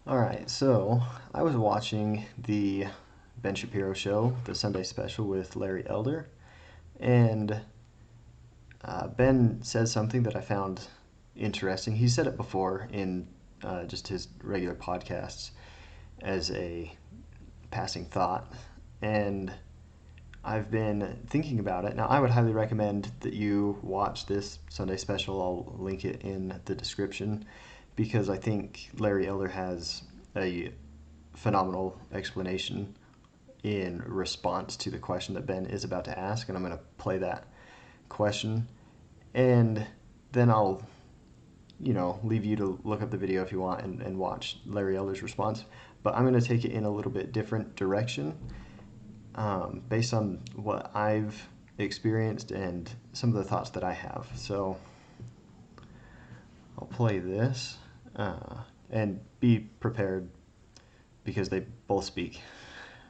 All right, so I was watching the Ben Shapiro show, the Sunday special with Larry Elder, and Ben says something that I found interesting. He said it before in just his regular podcasts as a passing thought, and I've been thinking about it. Now, I would highly recommend that you watch this Sunday special. I'll link it in the description because I think Larry Elder has a phenomenal explanation in response to the question that Ben is about to ask, and I'm going to play that question, and then I'll, leave you to look up the video if you want and watch Larry Elder's response. But I'm going to take it in a little bit different direction based on what I've experienced and some of the thoughts that I have. So I'll play this and be prepared because they both speak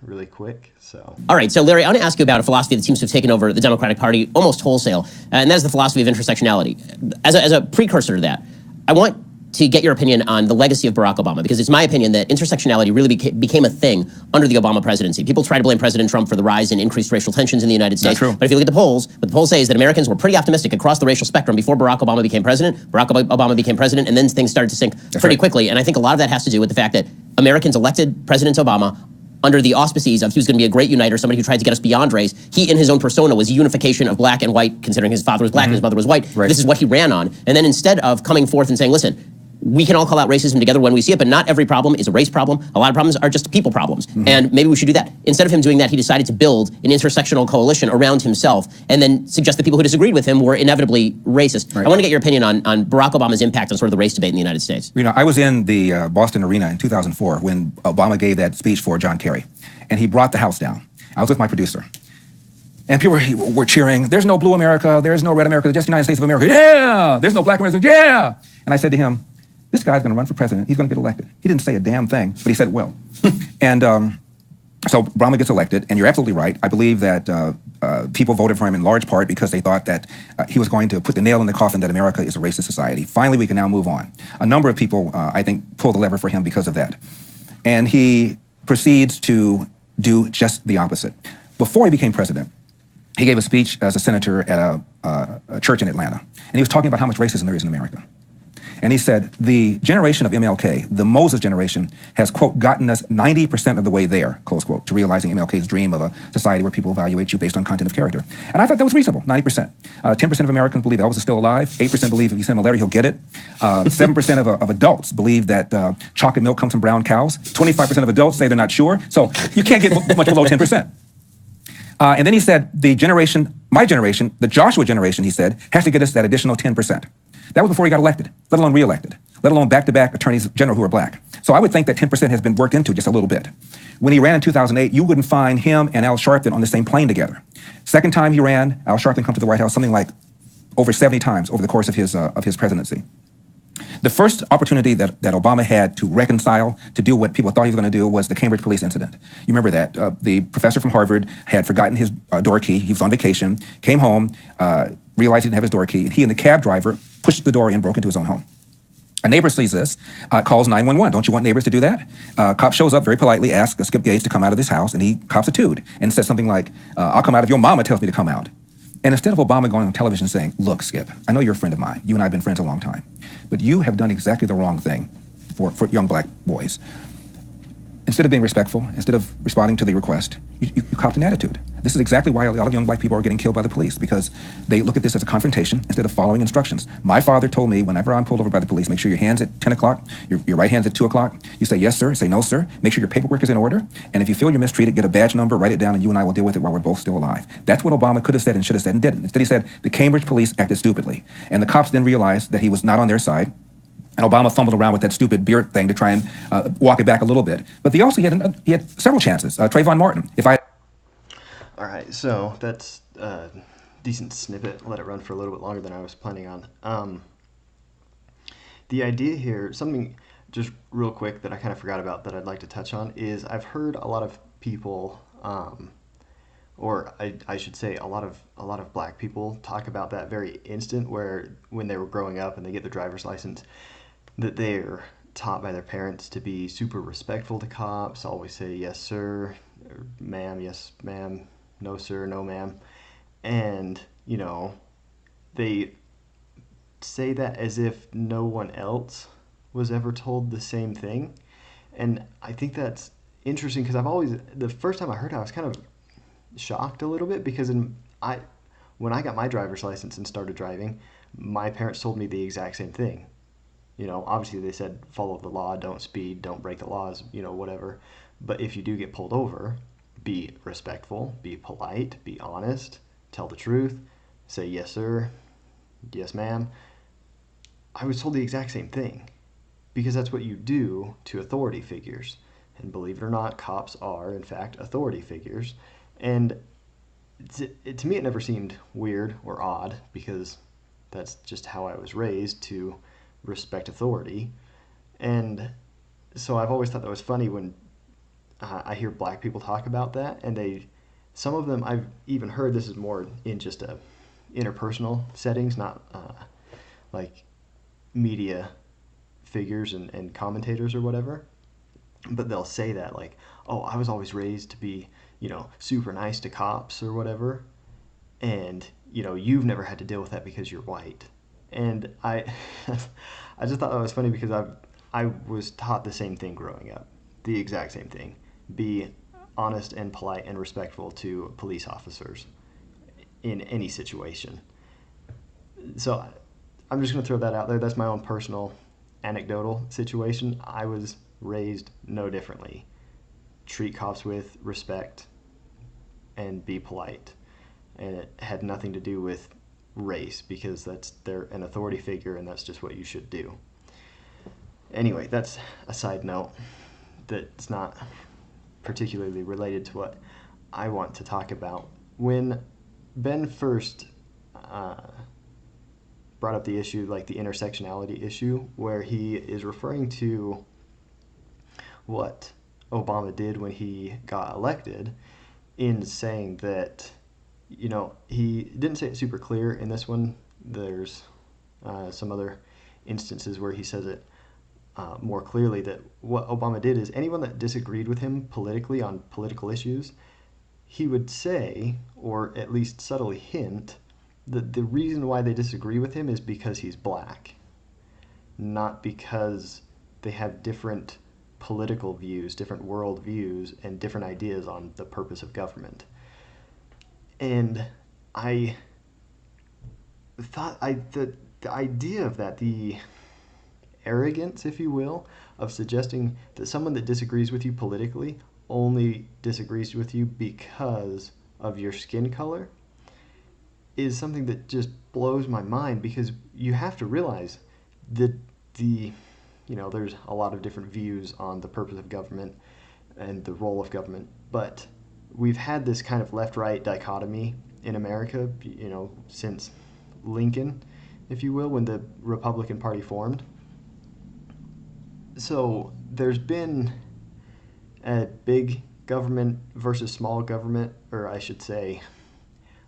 really quick. So, All right, so Larry, I want to ask you about a philosophy that seems to have taken over the Democratic Party almost wholesale, and that is the philosophy of intersectionality. As a precursor to that, I want to get your opinion on the legacy of Barack Obama, because it's my opinion that intersectionality really became a thing under the Obama presidency. People try to blame President Trump for the rise in increased racial tensions in the United States. Not true. But if you look at the polls, what the polls say is that Americans were pretty optimistic across the racial spectrum before Barack Obama became president. Barack Obama became president, and then things started to sink pretty quickly. And I think a lot of that has to do with the fact that Americans elected President Obama under the auspices of he was going to be a great uniter, somebody who tried to get us beyond race. He, in his own persona, was a unification of black and white, considering his father was black and his mother was white. Right. This is what he ran on. And then instead of coming forth and saying, listen, we can all call out racism together when we see it, but not every problem is a race problem. A lot of problems are just people problems. And maybe we should do that. Instead of him doing that, he decided to build an intersectional coalition around himself and then suggest that people who disagreed with him were inevitably racist. Right. I want to get your opinion on Barack Obama's impact on sort of the race debate in the United States. You know, I was in the Boston arena in 2004 when Obama gave that speech for John Kerry, and he brought the house down. I was with my producer. And people were cheering, there's no blue America, there's no red America, just the United States of America, yeah! There's no black America, yeah! And I said to him, this guy's going to run for president. He's going to get elected. He didn't say a damn thing, but he said it will. And so Obama gets elected, and you're absolutely right. I believe that people voted for him in large part because they thought that he was going to put the nail in the coffin that America is a racist society. Finally, we can now move on. A number of people, I think, pulled the lever for him because of that. And he proceeds to do just the opposite. Before he became president, he gave a speech as a senator at a church in Atlanta. And he was talking about how much racism there is in America. And he said, the generation of MLK, the Moses generation, has, quote, gotten us 90% of the way there, close quote, to realizing MLK's dream of a society where people evaluate you based on content of character. And I thought that was reasonable, 90%. 10% of Americans believe Elvis is still alive. 8% believe if you send malaria, he'll get it. 7% of adults believe that chocolate milk comes from brown cows. 25% of adults say they're not sure. So you can't get much below 10%. And then he said, the generation, my generation, the Joshua generation, he said, has to get us that additional 10%. That was before he got elected, let alone reelected, let alone back-to-back attorneys general who are black. So I would think that 10% has been worked into just a little bit. When he ran in 2008, you wouldn't find him and Al Sharpton on the same plane together. Second time he ran, Al Sharpton come to the White House something like over 70 times over the course of his presidency. The first opportunity that Obama had to reconcile, to do what people thought he was going to do, was the Cambridge police incident. You remember that. The professor from Harvard had forgotten his door key. He was on vacation, came home, realized he didn't have his door key, and he and the cab driver pushed the door in, broke into his own home. A neighbor sees this, calls 911. Don't you want neighbors to do that? Cop shows up very politely, asks Skip Gates to come out of his house, and he cops a tood and says something like, I'll come out if your mama tells me to come out. And instead of Obama going on television saying, look, Skip, I know you're a friend of mine. You and I have been friends a long time. But you have done exactly the wrong thing for young black boys. Instead of being respectful, instead of responding to the request, you copped an attitude. This is exactly why a lot of young black people are getting killed by the police, because they look at this as a confrontation instead of following instructions. My father told me whenever I'm pulled over by the police, make sure your hand's at 10 o'clock, your right hand's at 2 o'clock. You say yes, sir, say no, sir. Make sure your paperwork is in order. And if you feel you're mistreated, get a badge number, write it down, and you and I will deal with it while we're both still alive. That's what Obama could have said and should have said and didn't. Instead, he said the Cambridge police acted stupidly. And the cops then realized that he was not on their side. And Obama fumbled around with that stupid beard thing to try and walk it back a little bit. But he had several chances. Trayvon Martin, if I... all right, so that's a decent snippet. Let it run for a little bit longer than I was planning on. The idea here, something just real quick that I kind of forgot about that I'd like to touch on, is I've heard a lot of people, or I should say a lot of black people talk about that very instant where when they were growing up and they get their driver's license, that they're taught by their parents to be super respectful to cops, always say yes sir, or ma'am, yes ma'am, no sir, no ma'am. And, they say that as if no one else was ever told the same thing. And I think that's interesting because the first time I heard it, I was kind of shocked a little bit because when I got my driver's license and started driving, my parents told me the exact same thing. Obviously they said follow the law, don't speed, don't break the laws, whatever. But if you do get pulled over, be respectful, be polite, be honest, tell the truth, say yes sir, yes ma'am. I was told the exact same thing because that's what you do to authority figures. And believe it or not, cops are, in fact, authority figures. And to me, it never seemed weird or odd because that's just how I was raised to respect authority. And so I've always thought that was funny when I hear black people talk about that, and some of them I've even heard this is more in just interpersonal settings, not like media figures and commentators or whatever. But they'll say that like, oh, I was always raised to be, super nice to cops or whatever, and you've never had to deal with that because you're white. And I, I just thought that was funny because I was taught the same thing growing up, the exact same thing. Be honest and polite and respectful to police officers in any situation. So I'm just going to throw that out there. That's my own personal anecdotal situation. I was raised no differently. Treat cops with respect and be polite. And it had nothing to do with race because they're an authority figure and that's just what you should do. Anyway, that's a side note that's not particularly related to what I want to talk about. When Ben first brought up the issue, like the intersectionality issue, where he is referring to what Obama did when he got elected, in saying that, he didn't say it super clear in this one. There's some other instances where he says it more clearly, that what Obama did is anyone that disagreed with him politically on political issues, he would say, or at least subtly hint, that the reason why they disagree with him is because he's black, not because they have different political views, different world views, and different ideas on the purpose of government. And I thought the idea of that, the arrogance, if you will, of suggesting that someone that disagrees with you politically only disagrees with you because of your skin color, is something that just blows my mind, because you have to realize that there's a lot of different views on the purpose of government and the role of government, but we've had this kind of left-right dichotomy in America, since Lincoln, if you will, when the Republican Party formed. So there's been a big government versus small government, or I should say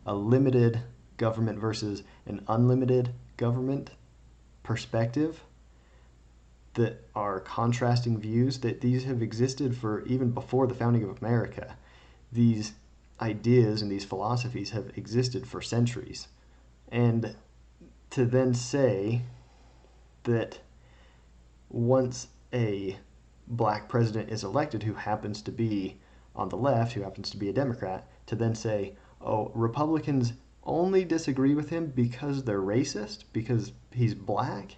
a limited government versus an unlimited government perspective, that are contrasting views, that these have existed for even before the founding of America. These ideas and these philosophies have existed for centuries. And to then say that once a black president is elected who happens to be on the left, who happens to be a Democrat, to then say, oh, Republicans only disagree with him because they're racist, because he's black,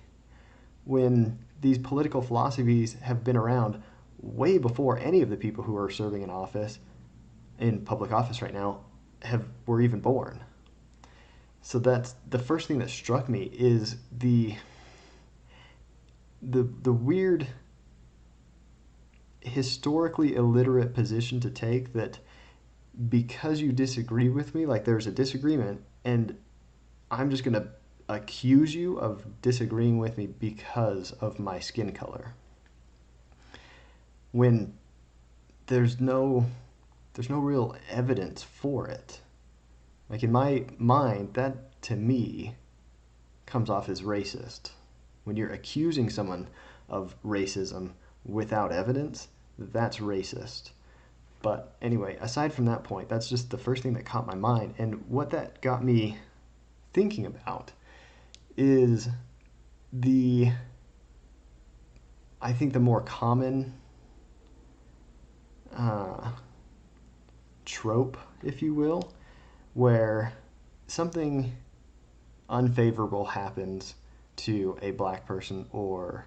when these political philosophies have been around way before any of the people who are serving in public office right now, were even born. So that's the first thing that struck me, is the weird, historically illiterate position to take, that because you disagree with me, like there's a disagreement, and I'm just going to accuse you of disagreeing with me because of my skin color, when there's no real evidence for it. Like, in my mind, that to me comes off as racist, when you're accusing someone of racism without evidence, that's racist. But anyway, aside from that point, that's just the first thing that caught my mind. And what that got me thinking about is the, I think the more common trope, if you will, where something unfavorable happens to a black person, or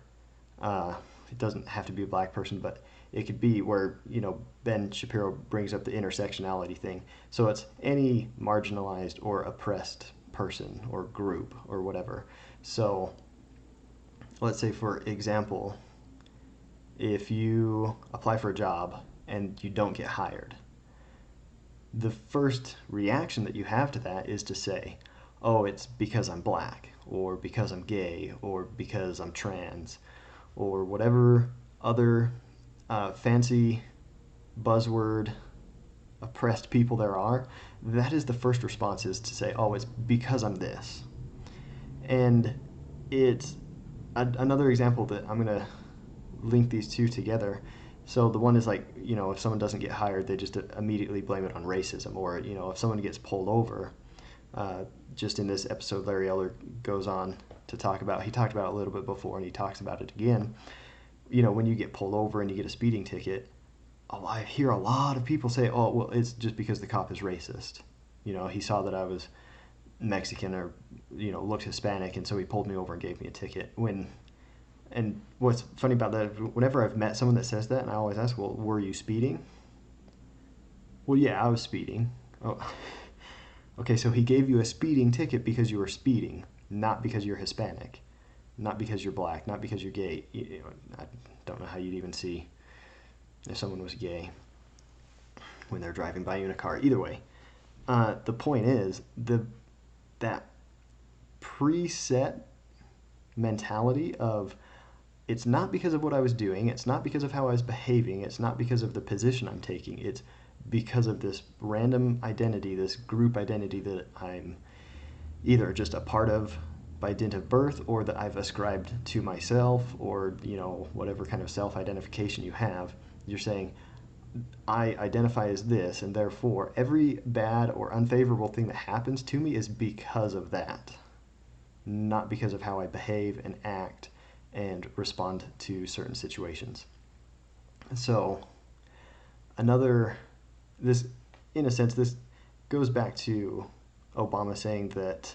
it doesn't have to be a black person, but it could be where, Ben Shapiro brings up the intersectionality thing. So it's any marginalized or oppressed person or group or whatever. So let's say, for example, if you apply for a job and you don't get hired, the first reaction that you have to that is to say, oh, it's because I'm black, or because I'm gay, or because I'm trans, or whatever other fancy buzzword oppressed people there are. That is the first response, is to say, oh, it's because I'm this. And it's another example that I'm going to link these two together. So the one is like, if someone doesn't get hired, they just immediately blame it on racism. Or, if someone gets pulled over, just in this episode, Larry Elder goes on to talk about, he talked about it a little bit before and he talks about it again. When you get pulled over and you get a speeding ticket, I hear a lot of people say, oh, well, it's just because the cop is racist. He saw that I was Mexican, or, looked Hispanic, and so he pulled me over and gave me a ticket. And what's funny about that, whenever I've met someone that says that, and I always ask, well, were you speeding? Well, yeah, I was speeding. Oh, okay, so he gave you a speeding ticket because you were speeding, not because you're Hispanic, not because you're black, not because you're gay. I don't know how you'd even see if someone was gay when they're driving by you in a car. Either way, the point is, that preset mentality of, it's not because of what I was doing, it's not because of how I was behaving, it's not because of the position I'm taking, it's because of this random identity, this group identity that I'm either just a part of by dint of birth, or that I've ascribed to myself, or, whatever kind of self-identification you have. You're saying, I identify as this, and therefore every bad or unfavorable thing that happens to me is because of that, not because of how I behave and act and respond to certain situations. So this, in a sense, this goes back to Obama saying that,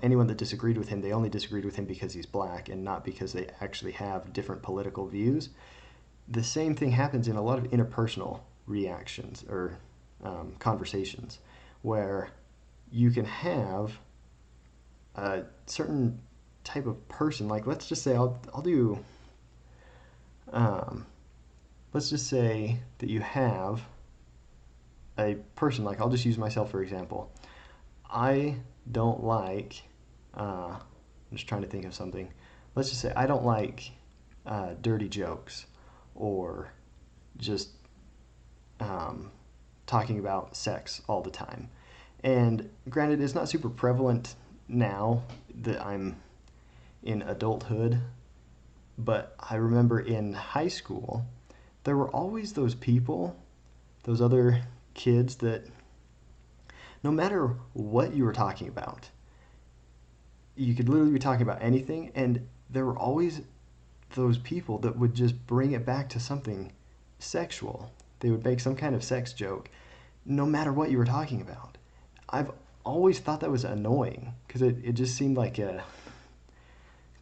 anyone that disagreed with him, they only disagreed with him because he's black and not because they actually have different political views. The same thing happens in a lot of interpersonal reactions, or conversations, where you can have a certain type of person. Like, let's just say let's just say that you have a person, like, I'll just use myself for example. I don't like, I'm just trying to think of something. Let's just say I don't like dirty jokes, or just talking about sex all the time. And granted, it's not super prevalent now that I'm in adulthood, but I remember in high school, there were always those people, those other kids that, no matter what you were talking about, you could literally be talking about anything, and there were always those people that would just bring it back to something sexual. They would make some kind of sex joke, no matter what you were talking about. I've always thought that was annoying, because it just seemed like a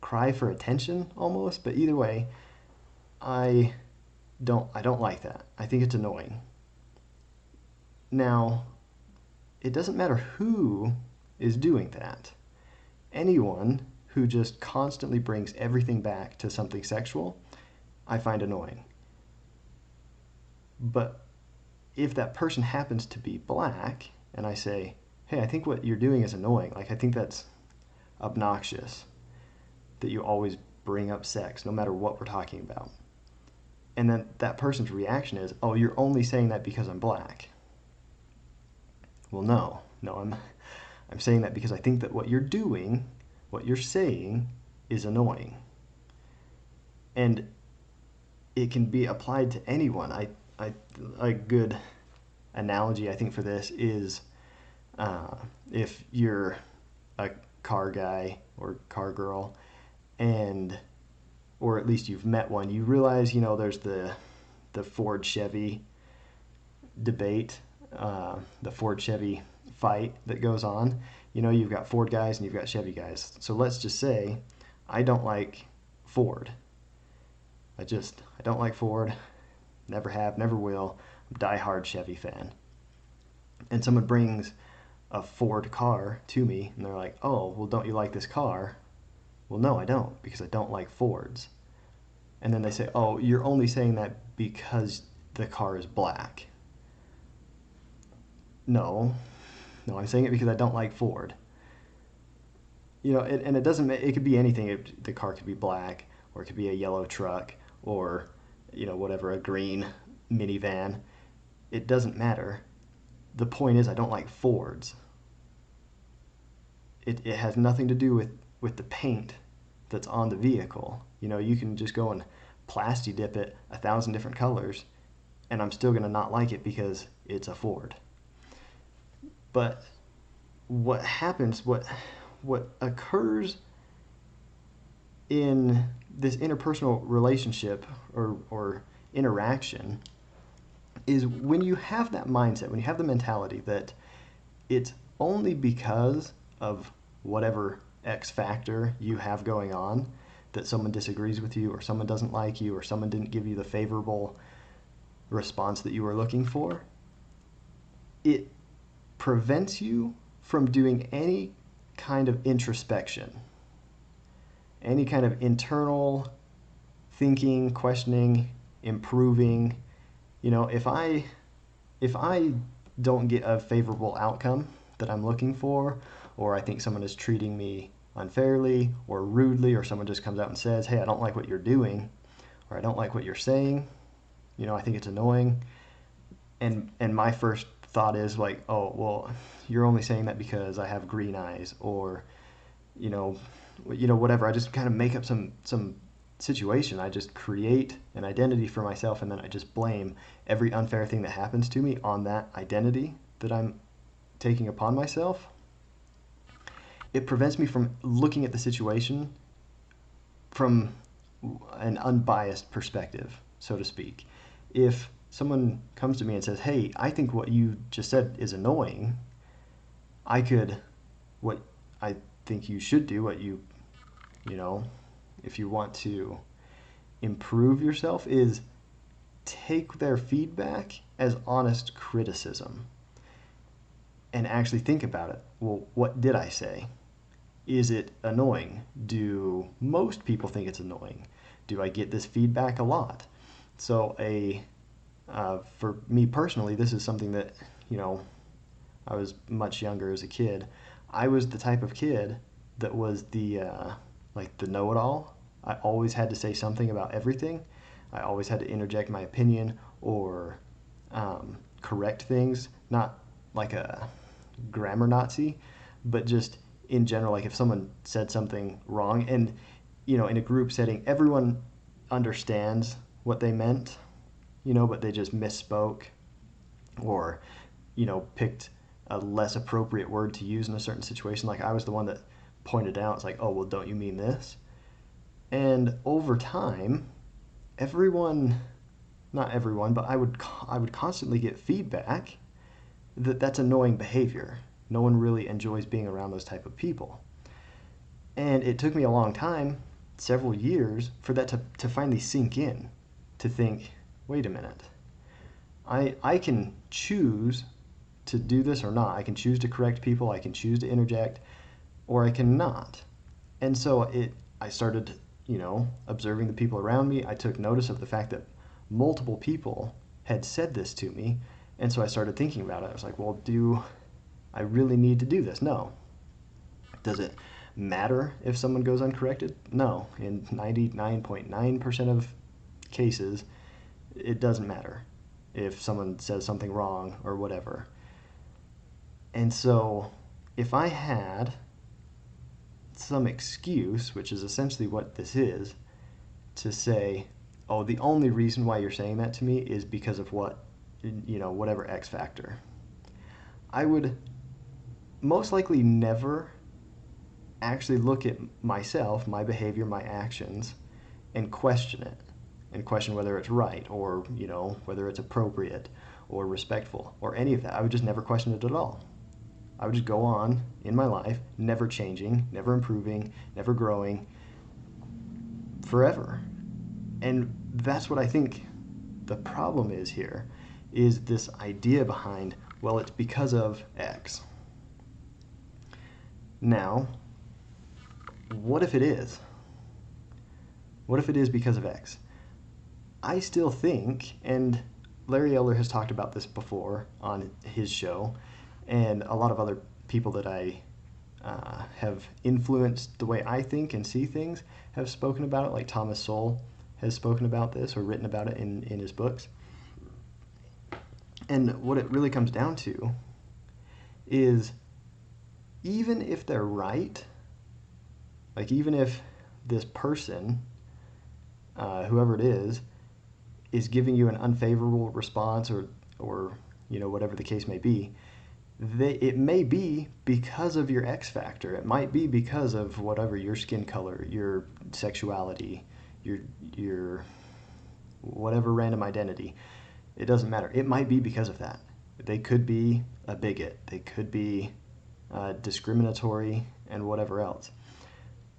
cry for attention almost. But either way, I don't like that. I think it's annoying. Now, it doesn't matter who is doing that. Anyone who just constantly brings everything back to something sexual, I find annoying. But if that person happens to be black, and I say, hey, I think what you're doing is annoying, like, I think that's obnoxious, that you always bring up sex, no matter what we're talking about. And then that person's reaction is, oh, you're only saying that because I'm black. Well, no, I'm saying that because I think that what you're doing, what you're saying, is annoying. And it can be applied to anyone. I a good analogy I think for this is if you're a car guy or car girl, and or at least you've met one, you realize there's the Ford Chevy debate, the Ford Chevy fight that goes on. You've got Ford guys and you've got Chevy guys. So let's just say I don't like Ford. I don't like Ford. Never have, never will. I'm a diehard Chevy fan. And someone brings a Ford car to me and they're like, "Oh, well, don't you like this car?" Well, no, I don't, because I don't like Fords. And then they say, "Oh, you're only saying that because the car is black." No, no, I'm saying it because I don't like Ford. And it doesn't. It could be anything. The car could be black, or it could be a yellow truck, or whatever, a green minivan. It doesn't matter. The point is, I don't like Fords. It has nothing to do with the paint that's on the vehicle. You can just go and plasti dip it 1,000 different colors, and I'm still gonna not like it because it's a Ford. But what happens, what occurs in this interpersonal relationship or interaction is when you have that mindset, when you have the mentality that it's only because of whatever X factor you have going on that someone disagrees with you, or someone doesn't like you, or someone didn't give you the favorable response that you were looking for, it prevents you from doing any kind of introspection, any kind of internal thinking, questioning, improving. If I don't get a favorable outcome that I'm looking for, or I think someone is treating me unfairly or rudely, or someone just comes out and says, "Hey, I don't like what you're doing," or "I don't like what you're saying," I think it's annoying. And my first thought is like, "Oh, well, you're only saying that because I have green eyes," or you know, whatever. I just kind of make up some situation. I just create an identity for myself, and then I just blame every unfair thing that happens to me on that identity that I'm taking upon myself. It prevents me from looking at the situation from an unbiased perspective, so to speak. If someone comes to me and says, "Hey, I think what you just said is annoying," I could, what I think you should do, you know, if you want to improve yourself, is take their feedback as honest criticism and actually think about it. Well, what did I say? Is it annoying? Do most people think it's annoying? Do I get this feedback a lot? So for me personally, this is something that, I was much younger as a kid. I was the type of kid that was the know-it-all. I always had to say something about everything. I always had to interject my opinion or correct things, not like a grammar Nazi, but just in general, like if someone said something wrong, and in a group setting, everyone understands what they meant, but they just misspoke or picked a less appropriate word to use in a certain situation. Like I was the one that pointed out, it's like, "Oh, well, don't you mean this?" And over time, everyone, not everyone, but I would constantly get feedback that that's annoying behavior. No one really enjoys being around those type of people. And it took me a long time, several years, for that to finally sink in, to think, wait a minute, I can choose to do this or not. I can choose to correct people, I can choose to interject, or I cannot. And so I started, observing the people around me. I took notice of the fact that multiple people had said this to me, and so I started thinking about it. I was like, well, do I really need to do this? No. Does it matter if someone goes uncorrected? No. In 99.9% of cases, it doesn't matter if someone says something wrong or whatever. And so if I had some excuse, which is essentially what this is, to say, oh, the only reason why you're saying that to me is because of whatever X factor. I would most likely never actually look at myself, my behavior, my actions, and question it, and question whether it's right, or whether it's appropriate or respectful or any of that. I would just never question it at all. I would just go on in my life, never changing, never improving, never growing, forever. And that's what I think the problem is here, is this idea behind, well, it's because of X. Now, what if it is? What if it is because of X? I still think, and Larry Elder has talked about this before on his show, and a lot of other people that I have influenced the way I think and see things have spoken about it, like Thomas Sowell has spoken about this or written about it in his books. And what it really comes down to is, even if they're right, like even if this person, whoever it is giving you an unfavorable response, or whatever the case may be, it may be because of your X factor. It might be because of whatever, your skin color, your sexuality, your whatever random identity. It doesn't matter. It might be because of that. They could be a bigot. They could be discriminatory and whatever else.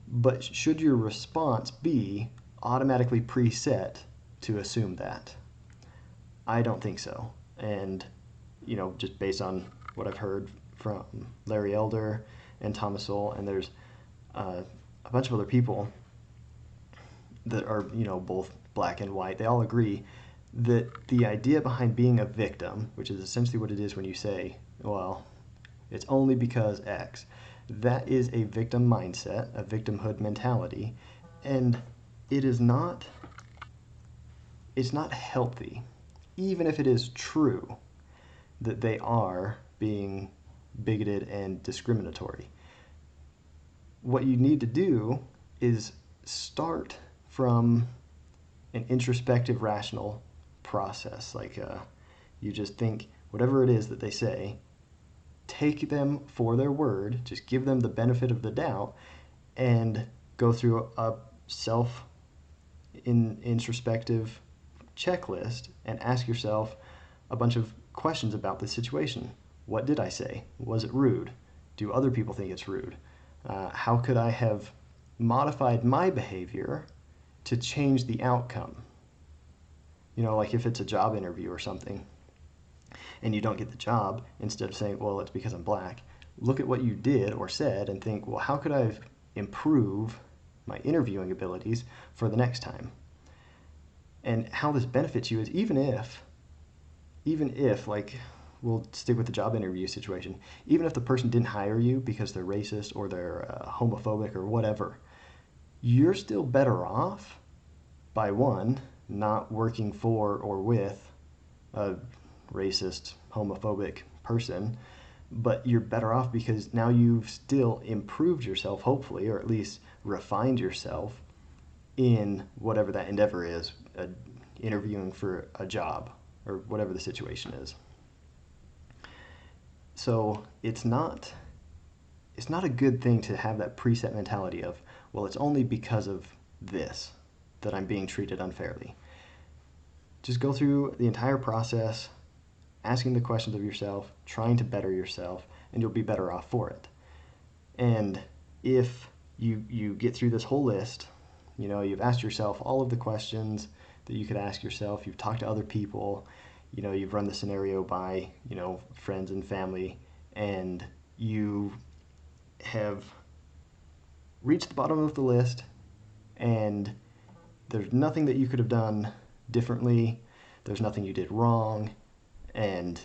But should your response be automatically preset to assume that? I don't think so. And just based on what I've heard from Larry Elder and Thomas Sowell, and there's a bunch of other people that are both black and white, they all agree that the idea behind being a victim, which is essentially what it is when you say, well, it's only because X, that is a victim mindset, a victimhood mentality, and it's not healthy, even if it is true that they are being bigoted and discriminatory. What you need to do is start from an introspective, rational process. Like you just think whatever it is that they say, take them for their word, just give them the benefit of the doubt, and go through a introspective checklist and ask yourself a bunch of questions about the situation. What did I say? Was it rude? Do other people think it's rude? How could I have modified my behavior to change the outcome? Like if it's a job interview or something, and you don't get the job, instead of saying, well, it's because I'm black, look at what you did or said and think, well, how could I improve my interviewing abilities for the next time? And how this benefits you is, even if, like, we'll stick with the job interview situation, even if the person didn't hire you because they're racist or they're homophobic or whatever, you're still better off by, one, not working for or with a racist, homophobic person, but you're better off because now you've still improved yourself, hopefully, or at least refined yourself in whatever that endeavor is, interviewing for a job or whatever the situation is. So it's not a good thing to have that preset mentality of, well, it's only because of this that I'm being treated unfairly. Just go through the entire process, asking the questions of yourself, trying to better yourself, and you'll be better off for it. And if you get through this whole list, you've asked yourself all of the questions that you could ask yourself, you've talked to other people, you've run the scenario by, friends and family, and you have reached the bottom of the list, and there's nothing that you could have done differently, there's nothing you did wrong, and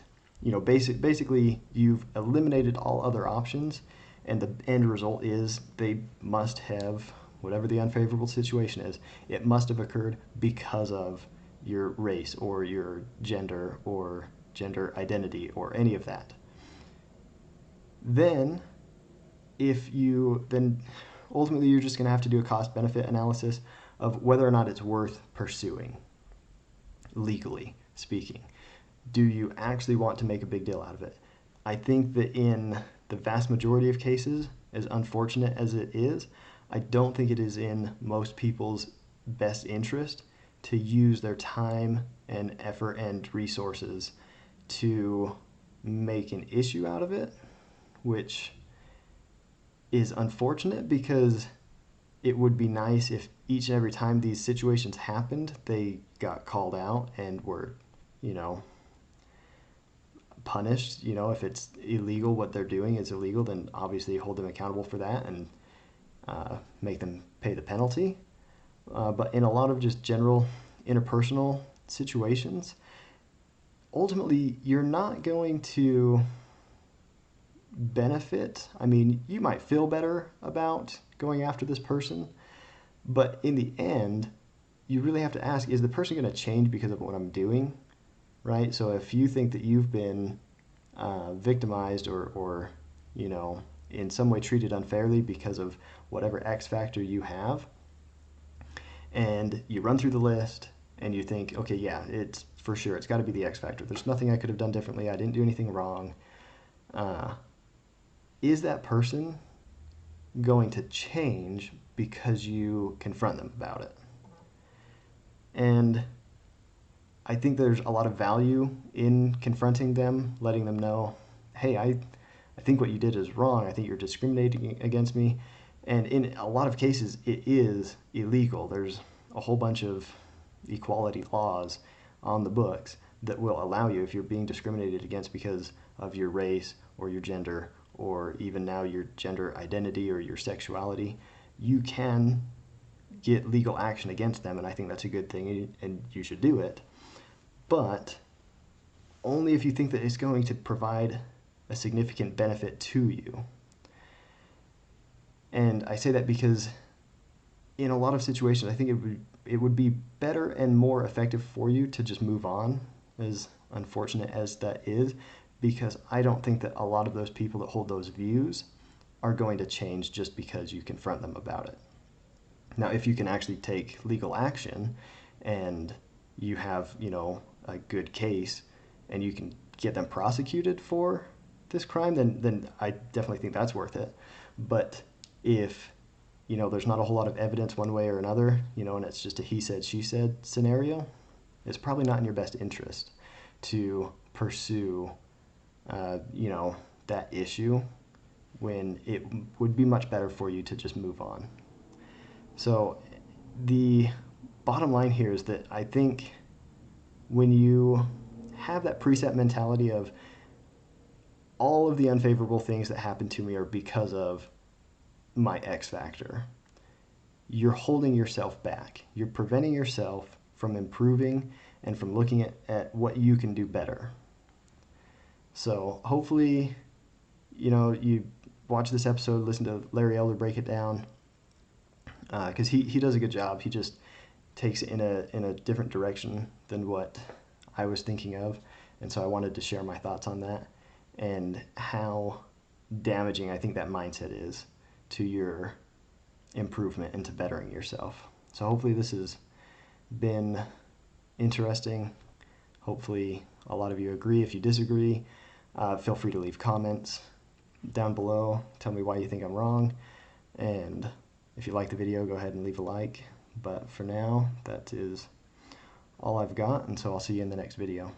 basically you've eliminated all other options, and the end result is they must have, whatever the unfavorable situation is, it must have occurred because of your race or your gender or gender identity or any of that. Then ultimately you're just going to have to do a cost benefit analysis of whether or not it's worth pursuing, legally speaking. Do you actually want to make a big deal out of it? I think that in the vast majority of cases, as unfortunate as it is, I don't think it is in most people's best interest to use their time and effort and resources to make an issue out of it, which is unfortunate because it would be nice if each and every time these situations happened, they got called out and were, you know, punished. You know, if it's illegal, what they're doing is illegal, then obviously hold them accountable for that and make them pay the penalty. But in a lot of just general interpersonal situations, ultimately, you're not going to benefit. I mean, you might feel better about going after this person, but in the end, you really have to ask, is the person going to change because of what I'm doing? Right? So if you think that you've been victimized or, you know, in some way treated unfairly because of whatever X factor you have, and you run through the list and you think, okay, yeah, it's for sure, it's got to be the X factor. There's nothing I could have done differently. I didn't do anything wrong. Is that person going to change because you confront them about it? And I think there's a lot of value in confronting them, letting them know, hey, I think what you did is wrong. I think you're discriminating against me. And in a lot of cases, it is illegal. There's a whole bunch of equality laws on the books that will allow you, if you're being discriminated against because of your race or your gender or even now your gender identity or your sexuality, you can get legal action against them. And I think that's a good thing and you should do it. But only if you think that it's going to provide a significant benefit to you. And I say that because in a lot of situations, I think it would be better and more effective for you to just move on, as unfortunate as that is, because I don't think that a lot of those people that hold those views are going to change just because you confront them about it. Now, if you can actually take legal action and you have, you know, a good case and you can get them prosecuted for this crime, then I definitely think that's worth it. But if, you know, there's not a whole lot of evidence one way or another, you know, and it's just a he said, she said scenario, it's probably not in your best interest to pursue, you know, that issue when it would be much better for you to just move on. So the bottom line here is that I think when you have that preset mentality of all of the unfavorable things that happen to me are because of my X factor, you're holding yourself back. You're preventing yourself from improving and from looking at what you can do better. So hopefully, you know, you watch this episode, listen to Larry Elder break it down, because he does a good job. He just takes it in a different direction than what I was thinking of, and so I wanted to share my thoughts on that and how damaging I think that mindset is to your improvement and to bettering yourself. So hopefully this has been interesting. Hopefully a lot of you agree. If you disagree, feel free to leave comments down below. Tell me why you think I'm wrong. And if you like the video, go ahead and leave a like. But for now, that is all I've got, and so I'll see you in the next video.